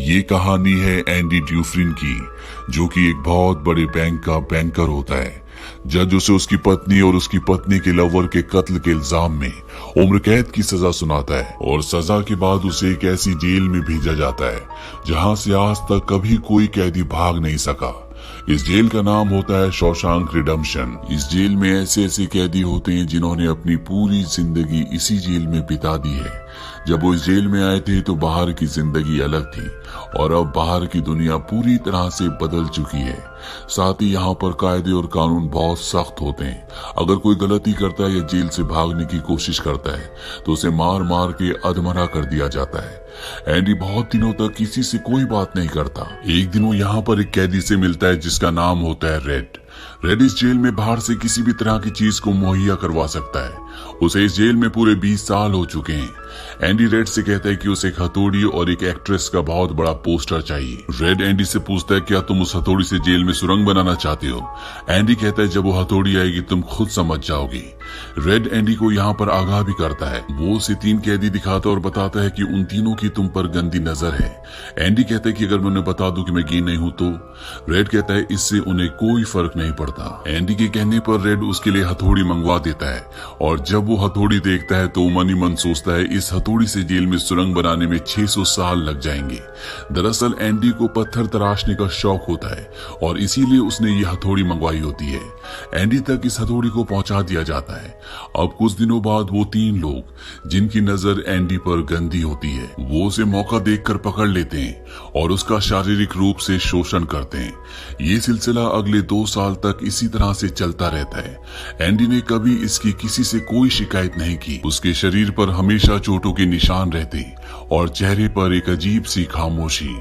ये कहानी है एंडी ड्यूफ्रिन की, जो कि एक बहुत बड़े बैंक का बैंकर होता है। जज उसे उसकी पत्नी और उसकी पत्नी के लवर के कत्ल के इल्जाम में उम्र कैद की सजा सुनाता है और सजा के बाद उसे एक ऐसी जेल में भेजा जाता है जहां से आज तक कभी कोई कैदी भाग नहीं सका। इस जेल का नाम होता है शॉशैंक रिडेम्पशन। इस जेल में ऐसे ऐसे कैदी होते हैं जिन्होंने अपनी पूरी जिंदगी इसी जेल में बिता दी है। जब वो इस जेल में आए थे तो बाहर की जिंदगी अलग थी और अब बाहर की दुनिया पूरी तरह से बदल चुकी है। साथ ही यहाँ पर कायदे और कानून बहुत सख्त होते हैं। अगर कोई गलती करता है या जेल से भागने की कोशिश करता है तो उसे मार मार के अधमरा कर दिया जाता है। एंडी बहुत दिनों तक किसी से कोई बात नहीं करता। एक दिन वो यहाँ पर एक कैदी से मिलता है जिसका नाम होता है रेड। रेड इस जेल में बाहर से किसी भी तरह की चीज को मुहैया करवा सकता है। उसे इस जेल में पूरे 20 साल हो चुके हैं। एंडी रेड से कहता है कि उसे एक हथौड़ी और एक एक्ट्रेस का बहुत बड़ा पोस्टर चाहिए। रेड एंडी से पूछता है क्या तुम उस हथौड़ी से जेल में सुरंग बनाना चाहते हो। एंडी कहता है जब वो हथौड़ी आएगी तुम खुद समझ जाओगी। रेड एंडी को यहाँ पर आगाह भी करता है। वो उसे 3 कैदी दिखाता है और बताता है कि उन तीनों की तुम पर गंदी नजर है। एंडी कहता है कि अगर मैं उन्हें बता दूं कि मैं गे नहीं हूं तो। रेड कहता है इससे उन्हें कोई फर्क नहीं पड़ता। एंडी के कहने पर रेड उसके लिए हथौड़ी मंगवा देता है और जब वो हथौड़ी देखता है तो मन ही मन सोचता है इस हथौड़ी से जेल में सुरंग बनाने में 600 साल लग जाएंगे। दरअसल एंडी को पत्थर तराशने का शौक होता है और इसीलिए उसने ये हथौड़ी मंगवाई होती है। एंडी तक इस हथौड़ी को पहुंचा दिया जाता है। अब कुछ दिनों बाद वो 3 लोग जिनकी नजर एंडी पर गंदी होती है वो उसे मौका देखकर पकड़ लेते हैं और उसका शारीरिक रूप से शोषण करते हैं। ये सिलसिला अगले 2 साल तक इसी तरह से चलता रहता है। एंडी ने कभी इसकी किसी से कोई शिकायत नहीं की। उसके शरीर पर हमेशा चोटों के निशान रहते और चेहरे पर एक अजीब सी खामोशी।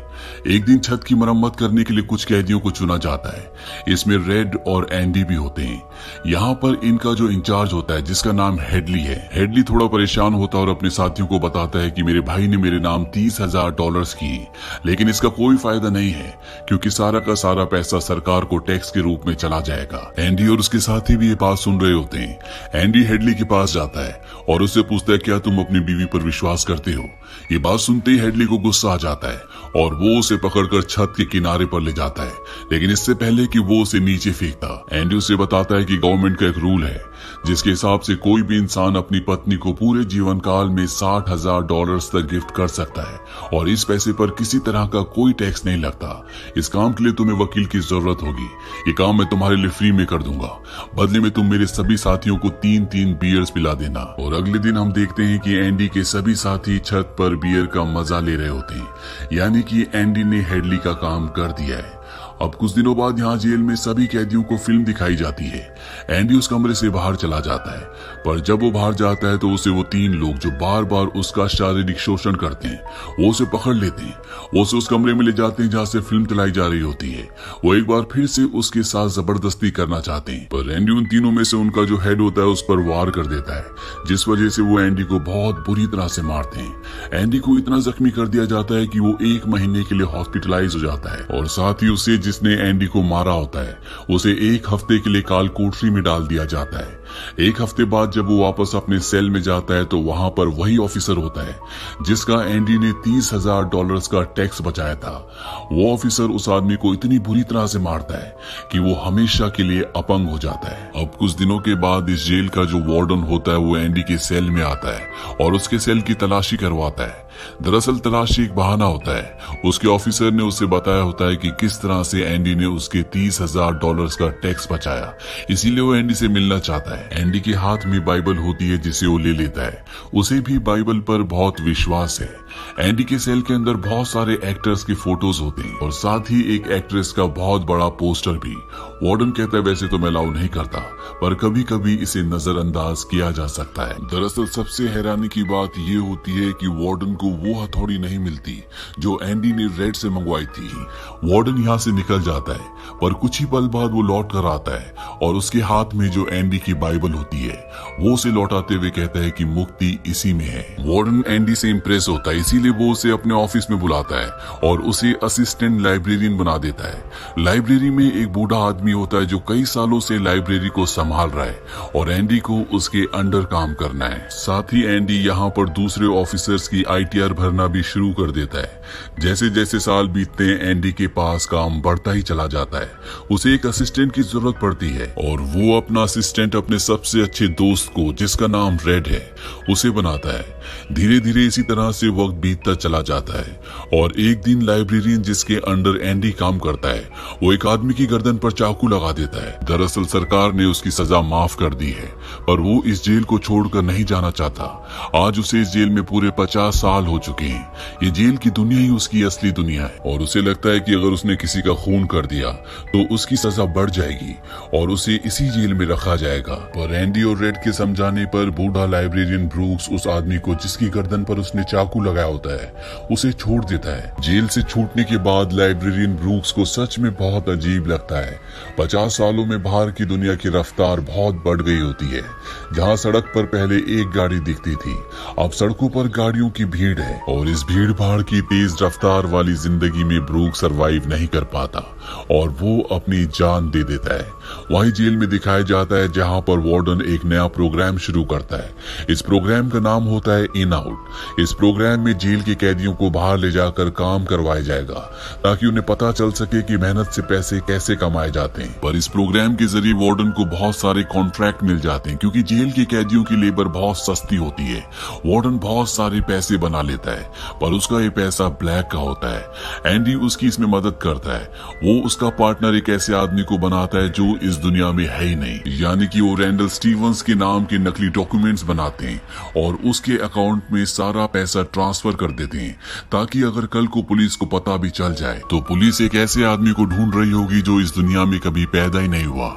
एक दिन छत की मरम्मत करने के लिए कुछ कैदियों को चुना जाता है। इसमें रेड और एंडी भी होते हैं। यहाँ पर इनका जो इंचार्ज होता है जिसका नाम हेडली है। हेडली थोड़ा परेशान होता है और अपने साथियों को बताता है कि मेरे भाई ने मेरे नाम $30,000 किए, लेकिन इसका कोई फायदा नहीं है क्योंकि सारा का सारा पैसा सरकार को टैक्स के रूप में चला जाएगा। एंडी और उसके साथी भी ये बात सुन रहे होते हैं। एंडी हेडली के पास जाता है और उससे पूछता है क्या तुम अपनी बीवी पर विश्वास करते हो। ये बात सुनते ही हेडली को गुस्सा आ जाता है और वो उसे पकड़कर छत के किनारे पर ले जाता है, लेकिन इससे पहले कि वो उसे नीचे फेंकता एंडी उसे बताता है कि गवर्नमेंट का एक रूल है जिसके हिसाब से कोई भी इंसान अपनी पत्नी को पूरे जीवन काल में $60,000 तक गिफ्ट कर सकता है और इस पैसे पर किसी तरह का कोई टैक्स नहीं लगता। इस काम के लिए तुम्हें वकील की जरूरत होगी। ये काम मैं तुम्हारे लिए फ्री में कर दूंगा। बदले में तुम मेरे सभी साथियों को 3-3 बियर्स पिला देना। और अगले दिन हम देखते हैं कि एंडी के सभी साथी छत पर बियर का मजा ले रहे होते हैं, यानी कि एंडी ने हेडली का काम कर दिया है। अब कुछ दिनों बाद यहाँ जेल में सभी कैदियों को फिल्म दिखाई जाती है। एंडी उस कमरे से बाहर चला जाता है, पर जब वो बाहर जाता है तो उसे वो 3 लोग जो बार बार उसका शारीरिक शोषण करते हैं वो उसे पकड़ लेते हैं। वो उसे उस कमरे में ले जाते हैं जहाँ से फिल्म चलाई जा रही होती है। वो एक बार फिर से उसके साथ जबरदस्ती करना चाहते हैं, पर एंडी उन तीनों में से उनका जो हेड होता है उस पर वार कर देता है, जिस वजह से वो एंडी को बहुत बुरी तरह से मारते हैं। एंडी को इतना जख्मी कर दिया जाता है कि वो 1 महीने के लिए हॉस्पिटलाइज हो जाता है और साथ ही उसे जिसने एंडी को मारा होता है उसे 1 हफ्ते के लिए काल कोठरी में डाल दिया जाता है। 1 हफ्ते बाद जब वो वापस अपने सेल में जाता है तो वहां पर वही ऑफिसर होता है जिसका एंडी ने $30,000 का टैक्स बचाया था। वो ऑफिसर उस आदमी को इतनी बुरी तरह से मारता है कि वो हमेशा के लिए अपंग हो जाता है। अब कुछ दिनों के बाद इस जेल का जो वार्डन होता है वो एंडी के सेल में आता है और उसके सेल की तलाशी करवाता है। दरअसल तलाशी एक बहाना होता है। उसके ऑफिसर ने उसे बताया होता है कि किस तरह से एंडी ने उसके $30,000 का टैक्स बचाया, इसीलिए वो एंडी से मिलना चाहता है। एंडी के हाथ में बाइबल होती है जिसे वो ले लेता है। उसे भी बाइबल पर बहुत विश्वास है। एंडी के सेल के अंदर बहुत सारे एक्टर्स के फोटोज होते हैं और साथ ही एक एक्ट्रेस का बहुत बड़ा पोस्टर भी। वार्डन कहता है वैसे तो मैं अलाउ नहीं करता, पर कभी कभी इसे नजरअंदाज किया जा सकता है। दरअसल सबसे हैरानी की बात ये होती है कि वार्डन को वो हथौड़ी नहीं मिलती जो एंडी ने रेड से मंगवाई थी। वार्डन यहाँ से निकल जाता है, पर कुछ ही पल बाद वो लौट कर आता है और उसके हाथ में जो एंडी की बाइबल होती है वो उसे लौटाते हुए कहता है कि मुक्ति इसी में है। वार्डन एंडी से इम्प्रेस होता है, इसीलिए वो उसे अपने ऑफिस में बुलाता है और उसे असिस्टेंट लाइब्रेरियन बना देता है। लाइब्रेरी में एक बूढ़ा आदमी होता है जो कई सालों से लाइब्रेरी को संभाल रहा है और एंडी को उसके अंडर काम करना है। साथ ही एंडी यहाँ पर दूसरे ऑफिसर्स की ITR भरना भी शुरू कर देता है। जैसे जैसे साल बीतते हैं एंडी के पास काम बढ़ता ही चला जाता है। उसे एक असिस्टेंट की जरूरत पड़ती है और वो अपना असिस्टेंट अपने सबसे अच्छे दोस्त को, जिसका नाम रेड है, उसे बनाता है। धीरे धीरे इसी तरह से वक्त बीतता चला जाता है और एक दिन लाइब्रेरियन जिसके अंडर एंडी काम करता है वो एक आदमी की गर्दन पर चाकू लगा देता है। दरअसल सरकार ने उसकी सजा माफ कर दी है पर वो इस जेल को छोड़कर नहीं जाना चाहता। आज उसे इस जेल में पूरे 50 साल हो चुके हैं। ये जेल की दुनिया ही उसकी असली दुनिया है और उसे लगता है कि अगर उसने किसी का खून कर दिया तो उसकी सजा बढ़ जाएगी और उसे इसी जेल में रखा जाएगा। पर एंडी और रेड के समझाने पर बूढ़ा लाइब्रेरियन ब्रूक्स उस आदमी को जिसकी गर्दन पर उसने चाकू लगाया होता है उसे छोड़ देता है। जेल से छूटने के बाद लाइब्रेरियन ब्रूक्स को सच में बहुत अजीब लगता है। 50 सालों में बाहर की दुनिया की रफ्तार बहुत बढ़ गई होती है। जहाँ सड़क पर पहले एक गाड़ी दिखती थी अब सड़कों पर गाड़ियों की भीड़ है और इस भीड़ भाड़ की तेज रफ्तार वाली जिंदगी में ब्रूक सरवाइव नहीं कर पाता और वो अपनी जान दे देता है। वही जेल में दिखाया जाता है जहाँ पर वार्डन एक नया प्रोग्राम शुरू करता है। इस प्रोग्राम का नाम होता है इन आउट। इस प्रोग्राम में जेल के कैदियों को बाहर ले जाकर काम करवाया जाएगा ताकि उन्हें पता चल सके कि मेहनत से पैसे कैसे कमाए जाते हैं। पर इस प्रोग्राम के जरिए वार्डन को बहुत सारे कॉन्ट्रैक्ट मिल जाते हैं क्योंकि जेल के कैदियों की लेबर बहुत सस्ती होती है। वार्डन बहुत सारे पैसे बना लेता है पर उसका ये पैसा ब्लैक का होता है। एंडी उसकी इसमें मदद करता है। वो उसका पार्टनर एक ऐसे आदमी को बनाता है जो इस दुनिया में है ही नहीं, यानी कि वो रैंडल स्टीवंस के नाम के नकली डॉक्यूमेंट्स बनाते हैं और उसके अकाउंट में सारा पैसा ट्रांसफर कर देते हैं ताकि अगर कल को पुलिस को पता भी चल जाए तो पुलिस एक ऐसे आदमी को ढूंढ रही होगी जो इस दुनिया में कभी पैदा ही नहीं हुआ।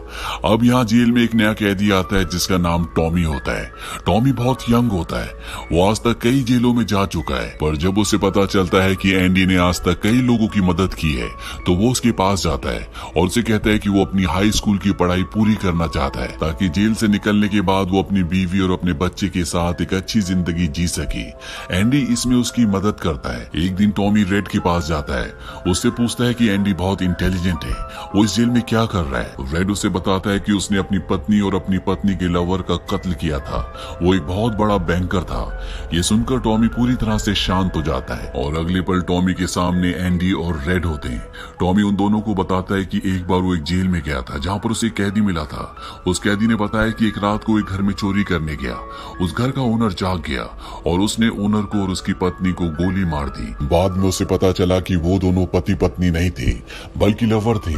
अब यहाँ जेल में एक नया कैदी आता है जिसका नाम टॉमी होता है। टॉमी बहुत यंग होता है। वो आज तक कई जेलों में जा चुका है पर जब उसे पता चलता है कि एंडी ने आज तक कई लोगों की मदद की है तो वो उसके पास जाता है और उसे कहता है कि वो अपनी हाई स्कूल की पढ़ाई पूरी करना चाहता है ताकि जेल से निकलने के बाद वो अपनी बीवी और अपने बच्चे के साथ एक अच्छी जिंदगी जी सके। एंडी इसमें उसकी मदद करता है। एक दिन टॉमी रेड के पास जाता है, उससे पूछता है कि एंडी बहुत इंटेलिजेंट है, वो इस जेल में क्या कर रहा है। रेड उसे बताता है कि उसने अपनी पत्नी और अपनी पत्नी के लवर का कत्ल किया था। वो एक बहुत बड़ा बैंकर था। ये सुनकर टॉमी पूरी तरह से शांत हो जाता है और अगले पल टॉमी के सामने एंडी और रेड होते हैं। टॉमी उन दोनों को बताता है कि एक बार वो एक जेल में गया था जहाँ पर उसे कैदी मिला था। उस कैदी ने बताया कि एक रात को एक घर में चोरी करने गया। उस घर का ओनर जाग गया और उसने ओनर को और उसकी पत्नी को गोली मार दी। बाद में उसे पता चला कि वो दोनों पति पत्नी नहीं थे बल्कि लवर थे।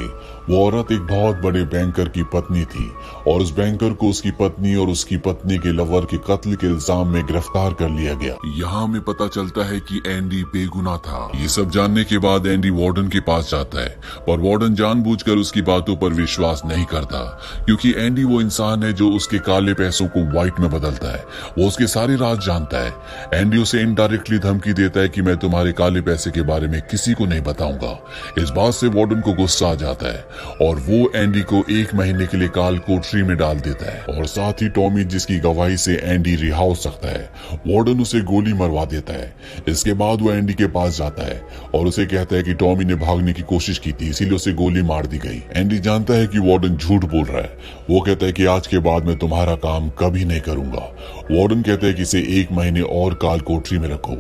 वो औरत एक बहुत बड़े बैंकर की पत्नी थी और उस बैंकर को उसकी पत्नी और उसकी पत्नी के लवर के कत्ल के इल्जाम में गिरफ्तार कर लिया गया। यहाँ हमें पता चलता है कि एंडी बेगुनाह था। ये सब जानने के बाद एंडी वार्डन के पास जाता है पर वार्डन जानबूझकर उसकी बातों पर विश्वास नहीं करता क्योंकि एंडी वो इंसान है जो उसके काले पैसों को व्हाइट में बदलता है। वो उसके सारे राज जानता है। एंडी उसे इनडायरेक्टली धमकी देता है कि मैं तुम्हारे काले पैसे के बारे में किसी को नहीं बताऊंगा। इस बात से वार्डन को गुस्सा आ जाता है और वो एंडी को 1 महीने के लिए काल कोठरी में डाल देता है और साथ ही टॉमी जिसकी गवाही से एंडी रिहा हो सकता है, वार्डन उसे गोली मरवा देता है। इसके बाद वो एंडी के पास जाता है और उसे कहता है कि टॉमी ने भागने की कोशिश की थी इसीलिए उसे गोली मार दी गई। एंडी जानता है कि वार्डन झूठ बोल रहा है। वो कहता है कि आज के बाद मैं तुम्हारा काम कभी नहीं करूंगा। वार्डन कहता है कि इसे 1 महीने और काल कोठरी में रखो।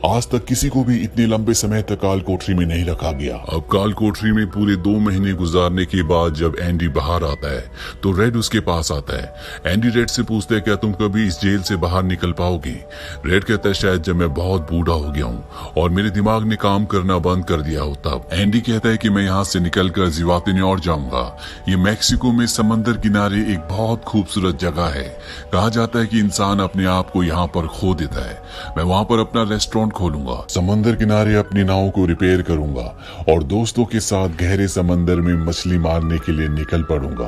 आज तक किसी को भी इतने लंबे समय तक काल कोठरी में नहीं रखा गया। अब काल कोठरी में पूरे 2 महीने गुजारने के बाद जब एंडी बाहर आता है तो रेड उसके पास आता है। एंडी रेड से पूछता है क्या तुम कभी इस जेल से बाहर निकल पाओगे। रेड कहता है शायद जब मैं बहुत बूढ़ा हो गया हूँ और मेरे दिमाग ने काम करना बंद कर दिया हो तब। एंडी कहता है कि मैं यहाँ से निकलकर जिवातिन्योर जाऊंगा। ये मैक्सिको में समंदर किनारे एक बहुत खूबसूरत जगह है। कहा जाता है कि इंसान अपने आप को यहाँ पर खो देता है। मैं वहाँ पर अपना रेस्टोरेंट खोलूंगा, समंदर किनारे अपनी नाव को रिपेयर करूंगा और दोस्तों के साथ गहरे समंदर में मछली मारने के लिए निकल पड़ूंगा।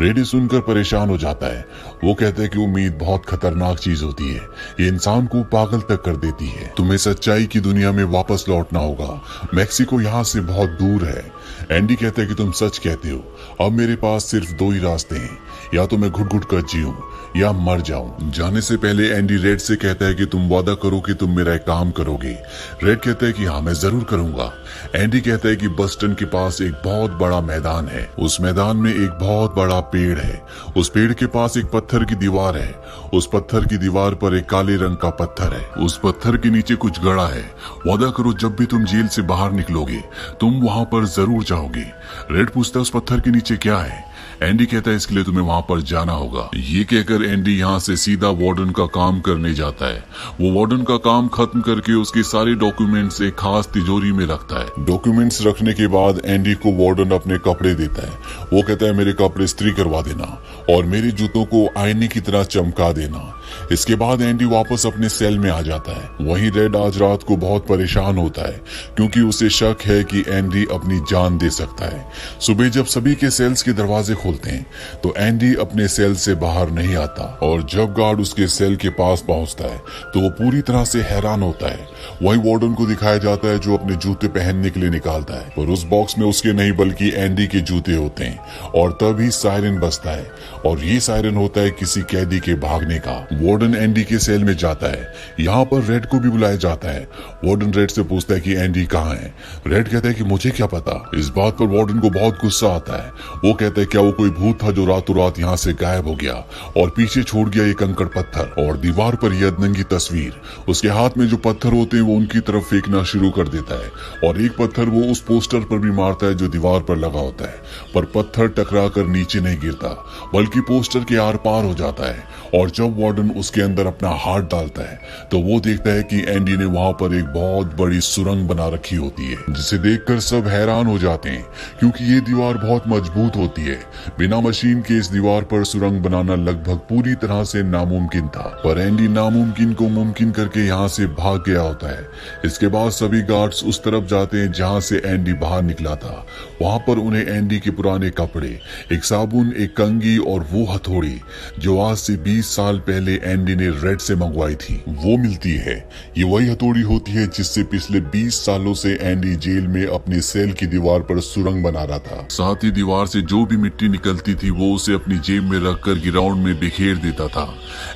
रेडी सुनकर परेशान हो जाता है। वो कहता है कि उम्मीद बहुत खतरनाक चीज होती है, ये इंसान को पागल तक कर देती है। तुम्हें सच्चाई की दुनिया में वापस लौटना होगा, मैक्सिको यहाँ से बहुत दूर है। एंडी कहता है कि तुम सच कहते हो, अब मेरे पास सिर्फ दो ही रास्ते हैं, या तो मैं घुट घुट कर जीऊं या मर जाऊं। जाने से पहले एंडी रेड से कहता है कि तुम वादा करो कि तुम मेरा एक काम करोगे। रेड कहता है कि हाँ मैं जरूर करूंगा। एंडी कहता है कि बस्टन के पास एक बहुत बड़ा मैदान है, उस मैदान में एक बहुत बड़ा पेड़ है, उस पेड़ के पास एक पत्थर की दीवार है, उस पत्थर की दीवार पर एक काले रंग का पत्थर है, उस पत्थर के नीचे कुछ गड़ा है। वादा करो जब भी तुम जेल से बाहर निकलोगे तुम वहां पर जरूर जाओगे। रेड पूछता है उस पत्थर के नीचे क्या है। एंडी कहता है इसके लिए तुम्हें वहां पर जाना होगा। ये कहकर एंडी यहाँ से सीधा वार्डन का काम करने जाता है। वो वार्डन का काम खत्म करके उसके सारे डॉक्यूमेंट्स एक खास तिजोरी में रखता है। डॉक्यूमेंट्स रखने के बाद एंडी को वार्डन अपने कपड़े देता है। वो कहता है मेरे कपड़े इस्त्री करवा देना और मेरे जूतों को आईने की तरह चमका देना। इसके बाद एंडी वापस अपने सेल में आ जाता है। वहीं रेड आज रात को बहुत परेशान होता है क्योंकि उसे शक है कि एंडी अपनी जान दे सकता है। सुबह जब सभी के सेल्स के दरवाजे खोलते हैं तो एंडी अपने सेल से बाहर नहीं आता और जब गार्ड उसके सेल के पास पहुंचता है तो वो पूरी तरह से हैरान होता है। वहीं वार्डन को दिखाया जाता है जो अपने जूते पहनने के लिए निकालता है और उस बॉक्स में उसके नहीं बल्कि एंडी के जूते होते हैं और तभी सायरन बजता है और ये सायरन होता है किसी कैदी के भागने का। वार्डन एंडी के सेल में जाता है। यहाँ पर रेड को भी बुलाया जाता है। वार्डन रेड से पूछता है कि एंडी कहाँ है। रेड कहता है कि मुझे क्या पता। इस बात पर वार्डन को बहुत गुस्सा आता है। वो कहता है क्या वो कोई भूत था जो रातों रात यहाँ से गायब हो गया और पीछे छोड़ गया ये कंकड़ पत्थर और दीवार पर यह अधनंगी तस्वीर। उसके हाथ में जो पत्थर होते हैं वो उनकी तरफ फेंकना शुरू कर देता है और एक पत्थर वो उस पोस्टर पर भी मारता है जो दीवार पर लगा होता है, पर पत्थर टकरा कर नीचे नहीं गिरता बल्कि पोस्टर के आर पार हो जाता है। और जब वार्डन उसके अंदर अपना हाथ डालता है तो वो देखता है कि एंडी ने वहां पर एक बहुत बड़ी सुरंग बना रखी होती है, जिसे देखकर सब हैरान हो जाते हैं क्योंकि ये दीवार बहुत मजबूत होती है। बिना मशीन के इस दीवार पर सुरंग बनाना लगभग पूरी तरह से नामुमकिन था, पर एंडी नामुमकिन को मुमकिन करके यहाँ से भाग गया होता है। इसके बाद सभी गार्ड्स उस तरफ जाते हैं जहाँ से एंडी बाहर निकला था। वहां पर उन्हें एंडी के पुराने कपड़े, एक साबुन, एक कंघी और वो हथौड़ी जो आज से 20 साल पहले एंडी ने रेड से मंगवाई थी वो मिलती है। ये वही हथौड़ी होती है जिससे पिछले 20 सालों से एंडी जेल में अपने सेल की दीवार पर सुरंग बना रहा था। साथ ही दीवार से जो भी मिट्टी निकलती थी वो उसे अपनी जेब में रखकर ग्राउंड में बिखेर देता था।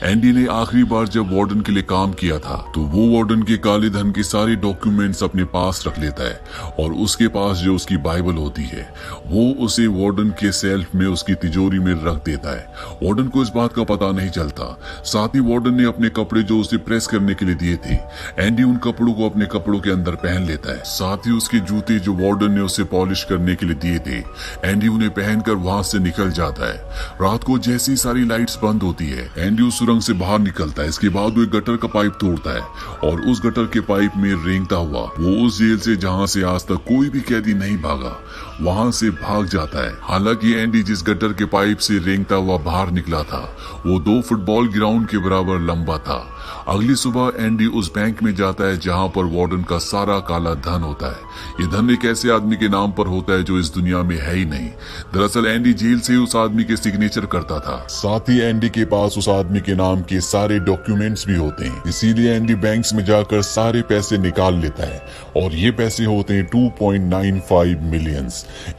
एंडी ने आखिरी बार जब वार्डन के लिए काम किया था तो वो वार्डन के काले धन के सारे डॉक्यूमेंट्स अपने पास रख लेता है और उसके पास जो उसकी बाइबल होती है वो उसे वार्डन के सेल्फ में उसकी तिजोरी में रख देता है। वार्डन को इस बात का पता नहीं चलता। साथ ही वार्डन ने अपने कपड़े जो उसे प्रेस करने के लिए दिए थे, एंडी उन कपड़ों को अपने कपड़ों के अंदर पहन लेता है। साथ ही उसके जूते जो वार्डन ने उसे पॉलिश करने के लिए दिए थे, एंडी उन्हें पहनकर वहां से निकल जाता है। रात को जैसे ही सारी लाइट्स बंद होती है एंडी उस सुरंग से बाहर निकलता है। इसके बाद वो एक गटर का पाइप तोड़ता है और उस गटर के पाइप में रेंगता हुआ वो उस जेल से जहाँ से आज तक कोई भी कैदी नहीं भागा वहां से भाग जाता है। हालांकि एंडी जिस गटर के पाइप से रेंगता हुआ बाहर निकला था वो 2 फुटबॉल ग्राउंड के बराबर लंबा था। अगली सुबह एंडी उस बैंक में जाता है जहां पर वार्डन का सारा काला धन होता है। ये धन एक ऐसे आदमी के नाम पर होता है जो इस दुनिया में है ही नहीं। दरअसल एंडी जेल से उस आदमी के सिग्नेचर करता था। साथ ही एंडी के पास उस आदमी के नाम के सारे डॉक्यूमेंट्स भी होते हैं, इसीलिए एंडी बैंक्स में जाकर सारे पैसे निकाल लेता है और ये पैसे होते हैं 2.95 मिलियन।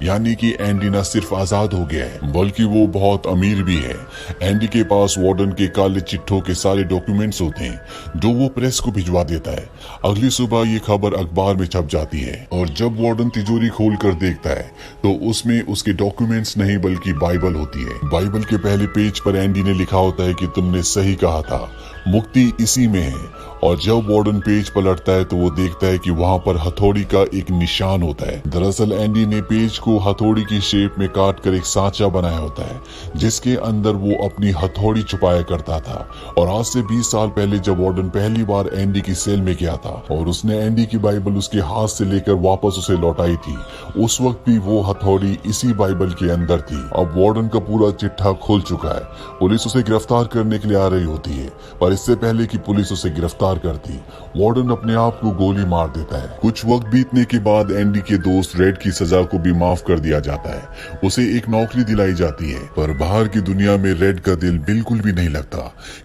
यानी कि एंडी न सिर्फ आजाद हो गया है बल्कि वो बहुत अमीर भी है। एंडी के पास वार्डन के काले चिट्ठों के सारे डॉक्यूमेंट्स होते हैं जो वो प्रेस को भिजवा देता है। अगली सुबह ये खबर अखबार में छप जाती है और जब वार्डन तिजोरी खोलकर देखता है तो उसमें उसके डॉक्यूमेंट्स नहीं बल्कि बाइबल होती है। बाइबल के पहले पेज पर एंडी ने लिखा होता है कि तुमने सही कहा था, मुक्ति इसी में है। और जब वार्डन पेज पलटता है तो वो देखता है कि वहां पर हथौड़ी का एक निशान होता है। दरअसल एंडी ने पेज को हथौड़ी की शेप में काट कर एक सांचा बनाया होता है जिसके अंदर वो अपनी हथौड़ी छुपाया करता था। और आज से 20 साल पहले जब वार्डन पहली बार एंडी की सेल में गया था और उसने एंडी की बाइबल उसके हाथ से लेकर वापस उसे लौटाई थी, उस वक्त भी वो हथौड़ी इसी बाइबल के अंदर थी। अब वार्डन का पूरा चिट्ठा खुल चुका है। पुलिस उसे गिरफ्तार करने के लिए आ रही होती है पर इससे पहले कि पुलिस उसे गिरफ्तार करती, वार्डन अपने आप को गोली मार देता है। कुछ वक्त बीतने के बाद एंडी के दोस्त रेड की सजा को भी माफ कर दिया जाता है। उसे एक नौकरी दिलाई जाती है, पर बाहर की दुनिया में रेड का दिल बिल्कुल भी नहीं लगता,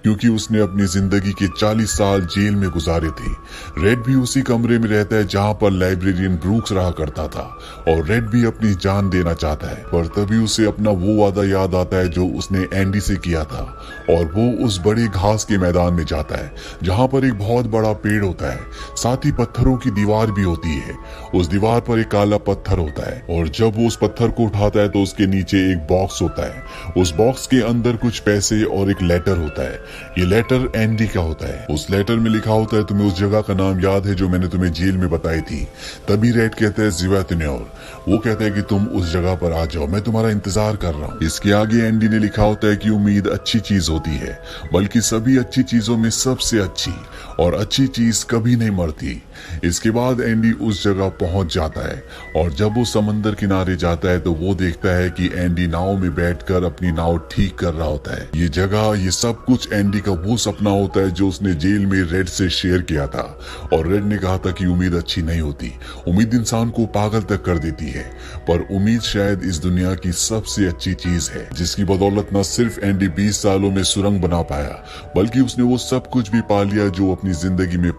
क्योंकि उसने अपनी जिंदगी के 40 साल जेल में गुजारे थे। रेड भी उसी कमरे में रहता है जहाँ पर लाइब्रेरियन ब्रूक्स रहा करता था, और रेड भी अपनी जान देना चाहता है, पर तभी उसे अपना वो वादा याद आता है जो उसने एंडी से किया था, और वो उस बड़े घास के मैदान में जाता है जहाँ पर एक बहुत बड़ा पेड़ होता है, साथ ही पत्थरों की दीवार भी होती है। उस दीवार पर एक काला पत्थर होता है, और जब वो उस पत्थर को उठाता है तो उसके नीचे एक बॉक्स होता है। उस बॉक्स के अंदर कुछ पैसे और एक लेटर होता है। ये लेटर एंडी का होता है। उस लेटर में लिखा होता है, तुम्हें उस जगह का नाम याद है जो मैंने तुम्हें जेल में बताई थी? तभी रेड कहता है ज़िवातिन्योर। वो कहता है कि तुम उस जगह पर आ जाओ, मैं तुम्हारा इंतजार कर रहा हूँ। इसके आगे एंडी ने लिखा होता है कि उम्मीद अच्छी चीज होती है, बल्कि सभी अच्छी चीजों में सबसे अच्छी, और अच्छी चीज कभी नहीं मरती। इसके बाद एंडी उस जगह पहुंच जाता है, और जब वो समंदर किनारे जाता है तो वो देखता है कि एंडी नाव में बैठकर अपनी नाव ठीक कर रहा होता है। ये जगह, ये सब कुछ एंडी का वो सपना होता है जो उसने जेल में रेड से शेयर किया था। और रेड ने कहा था कि उम्मीद अच्छी नहीं होती, उम्मीद इंसान को पागल तक कर देती है, पर उम्मीद शायद इस दुनिया की सबसे अच्छी चीज है, जिसकी बदौलत न सिर्फ एंडी 20 सालों में सुरंग बना पाया, बल्कि उसने वो सब कुछ भी पा लिया जो अपनी जिंदगी में